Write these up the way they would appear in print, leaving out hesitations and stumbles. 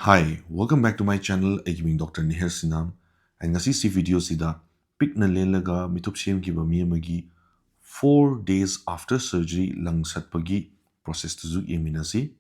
Hi, welcome back to my channel. I'm Dr. Nihir Sinam. And ngasi si video sida pick na lelaga mitup siem ki ba mi magi 4 days after surgery lang satpagi process tu zuk yeminasi.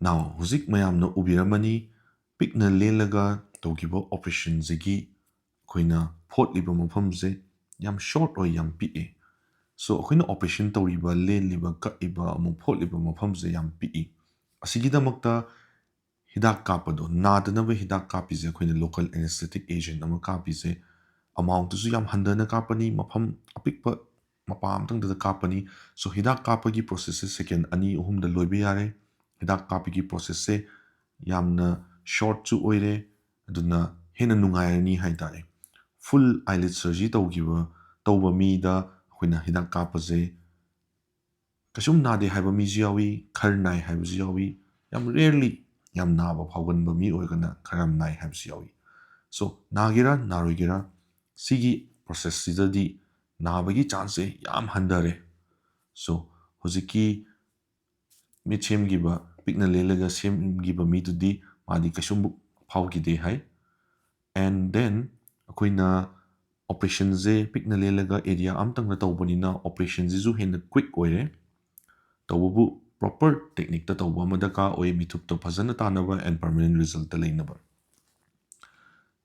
Now, huzik mayam no ubiramani pick na lelaga togibo operation zegi koina pot liba mafamze yam short or yam pi. So koina operation toriba le liba ka iba mo pot liba mafamze yam pi. Asigida makta hidak kapado nadanaba hidak kapise koina local anesthetic agent ama kapise amount tu yam handana kapani mafam apikpa mapam tang da kapani so hidak kapagi process second ani uhum da loibe yare hidak kapagi process se yamna short chu oire aduna hena nungairani haitare full eyelid surgery tawgiba tawba mi da koina hidak kapase kasum nade haiba mi jiawi khar nai haiba jiawi yam rarely yam naba phawgan ba mi oigana kharam nai haiba jiawi so nagira naroigira sigi process sidadi nabagi chance yam handare so hojiki mi chem giba pikna lelega sem giba mi tudi madi kasum phawgide hai and then akoina operation ze pikna lelega area amtang na tawbanina operation ze zu hen quick oire tawbu proper technique ta tawba madaka oi mithup to phajana tanaba and permanent result ta leinaba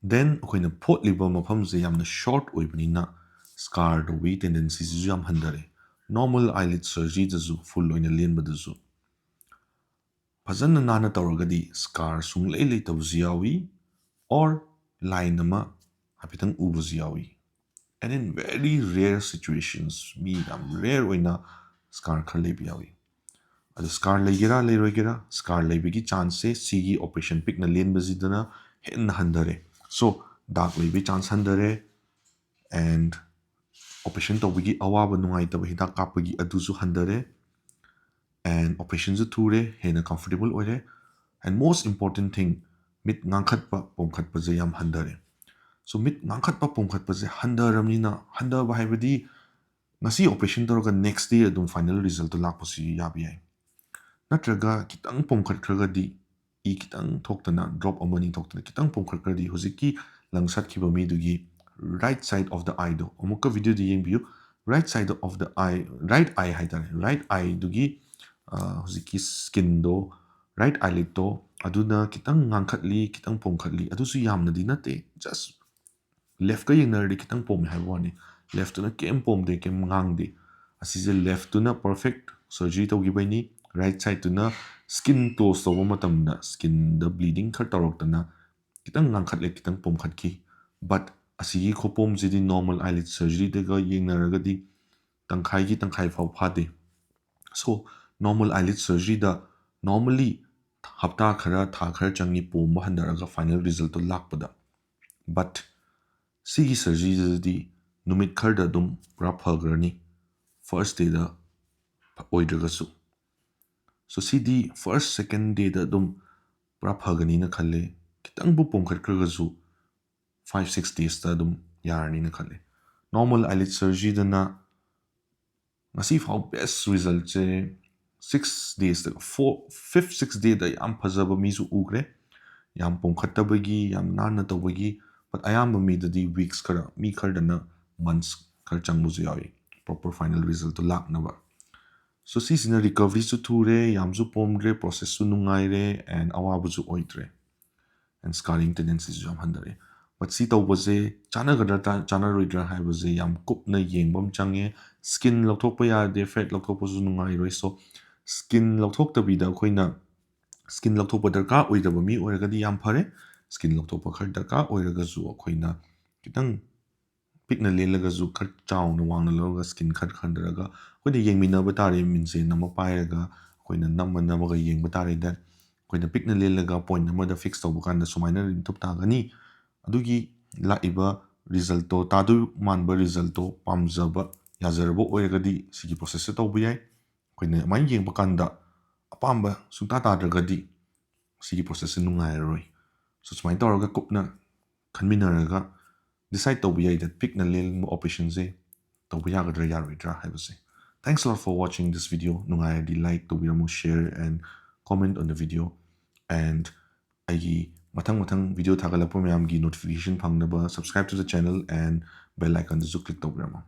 then akoina pot liba mafam ze yamna short oibanina scar do we tendency zu yam handare normal eyelid surgery da zu full oina lenba da zu phajana nana tawragadi scar sung lei lei taw ziawi or line ama hapitang ubu ziawi and in very rare situations mi yam rare oina scar khale biawi adu scar legira leroigira scar lebigi chance se sigi operation pick na len bazidana hen handare so dark lebi chance handare and operation tawbigi awaba nungai tabu hidak kapagi aduzu handare and operation zu ture hena comfortable oire and most important thing mit ngangkhat pa pomkhat pa yam handare so mit ngangkhat pa pomkhat pa handaramnina handaba haibadi ngasi operation toroga next day adum final result to lakpasi yabi ai natraga kitang pomkhatkragadi I kitang thoktana drop amani thoktana kitang pomkhatkradi hojiki langsat khiba mi dugi right side of the eye do amuka video di yengbiu right side of the eye right eye haitare right eye dugi hojiki skin do right eyelid do aduna kitang ngangkhatli kitang pomkhatli adusu yamna di nate just left ka yengnardi kitang pom haibwani left na kem pomde kem ngangde asise left na perfect surgery tawgibaini right side to na skin close to matamda skin the bleeding khar tawraktana kitang ngangkhatle kitang pomkhatki but asigi khopom jidi normal eyelid surgery de ga yengnaragadi tangkhai gi tangkhai phau phade so normal eyelid surgery da normally hapta khara tha khar changi pomba handaraga final result to lakpada but sigi surgery di numit khar da dum pura phagrani first day da oidragasu so CD first second day da dum pura phagani na khalle kitang bu pomkhat kragasu 5-6 days da dum yarani na khalle normal eyelid surgery da na ngasi phau best result che 6 days da 5th 6th day da yam phajaba mi su ugre yam pomkhat tabagi yam nana tabagi but ayamba mi da di weeks khara mi khar da na months khar changmu zu yawi proper final result to lak na ba so si sina recovery su thure yamzu pomdre process su nungaire and awabu su oitre and scarring tendencies su yam handare but si tau baze chana gadra chana roidra hai baze yam kup na yengbam change skin lokthok pa ya de fat lokthok pa su nungai roi so skin lokthok ta bida khoina skin lokthok pa darka oidaba mi oiragadi yam phare skin lokthok pa khar darka oiraga zu khoina kitang ꯄꯤꯛꯅ ꯂꯦꯜꯂꯒꯁꯨ ꯈꯔ ꯆꯥꯎꯅ ꯋꯥꯡꯅ ꯂꯧꯔꯒ skin ꯈꯔ ꯈꯟꯊꯔꯒ ꯑꯩꯈꯣꯏꯅ ꯌꯦꯡꯃꯤꯟꯅꯕ ꯇꯥꯔꯦ ꯃꯤꯟꯁꯦꯟ ꯑꯃ ꯄꯥꯏꯔꯒ ꯑꯩꯈꯣꯏꯅ ꯅꯝꯃꯒ ꯌꯦꯡꯕ ꯇꯥꯔꯦ ꯗꯦꯠ ꯑꯩꯈꯣꯏꯅ ꯄꯤꯛꯅ ꯂꯦꯜꯂꯒ ꯄꯣꯏꯟꯠ ꯑꯃꯗ ꯐꯤꯛꯁ ꯇꯧꯕ ꯀꯥꯟꯗ ꯁꯨꯃꯥꯏꯅ ꯔꯤꯡꯊꯨꯞ ꯇꯥꯒꯅꯤ ꯑꯗꯨꯒꯤ ꯂꯥꯛꯏꯕ ꯔꯤꯖꯜꯇꯣ ꯇꯥꯗꯣꯏ ꯃꯥꯟꯕ ꯔꯤꯖꯜꯇꯣ ꯄꯥꯝꯖꯕ ꯌꯥꯖꯔꯕ ꯑꯣꯏꯔꯒꯗꯤ ꯁꯤꯒꯤ ꯄ꯭ꯔꯣꯁꯦꯁꯁꯦ ꯇꯧꯕ ꯌꯥꯏ ꯑꯩꯈꯣꯏꯅ ꯑꯗꯨꯃꯥꯏꯅ ꯌꯦꯡꯕ ꯀꯥꯟꯗ ꯑꯄꯥꯝꯕ ꯁꯨꯡꯇꯥ ꯇꯥꯗ꯭ꯔꯒꯗꯤ ꯁꯤꯒꯤ ꯄ꯭ꯔꯣꯁꯦꯁꯁꯦ ꯅꯨꯡꯉꯥꯏꯔꯔꯣꯏ ꯁꯣ ꯁꯨꯃꯥꯏꯅ ꯇꯧꯔꯒ ꯀꯨꯞꯅ ꯈꯟꯃꯤꯟꯅꯔꯒ ꯗꯤꯁꯥꯏꯠ ꯇꯧꯕ ꯌꯥꯏ ꯗꯦꯠ ꯄꯤꯛꯅ ꯂꯦꯟꯕ ꯑꯣꯄꯔꯦꯁꯟꯁꯦ ꯇꯧꯕ ꯌꯥꯒꯗ꯭ꯔꯥ ꯌꯥꯔꯣꯏꯗ꯭ꯔꯥ ꯍꯥꯏꯕꯁꯦ thanks lot for watching this video ꯅꯨꯡꯉꯥꯏꯔꯗꯤ ꯂꯥꯏꯛ ꯇꯧꯕꯤꯔꯝꯃꯨ share and comment on the video and ꯑꯩꯒꯤ ꯃꯊꯪ ꯚꯤꯗꯤꯑꯣ ꯊꯥꯒꯠꯂꯛꯄ ꯃꯌꯥꯝꯒꯤ ꯅꯣꯇꯤꯐꯤꯀꯦꯁꯟ ꯐꯪꯅꯕ subscribe to the channel and bell icon ꯗꯁꯨ click ꯇꯧꯕꯤꯔꯝꯃꯨ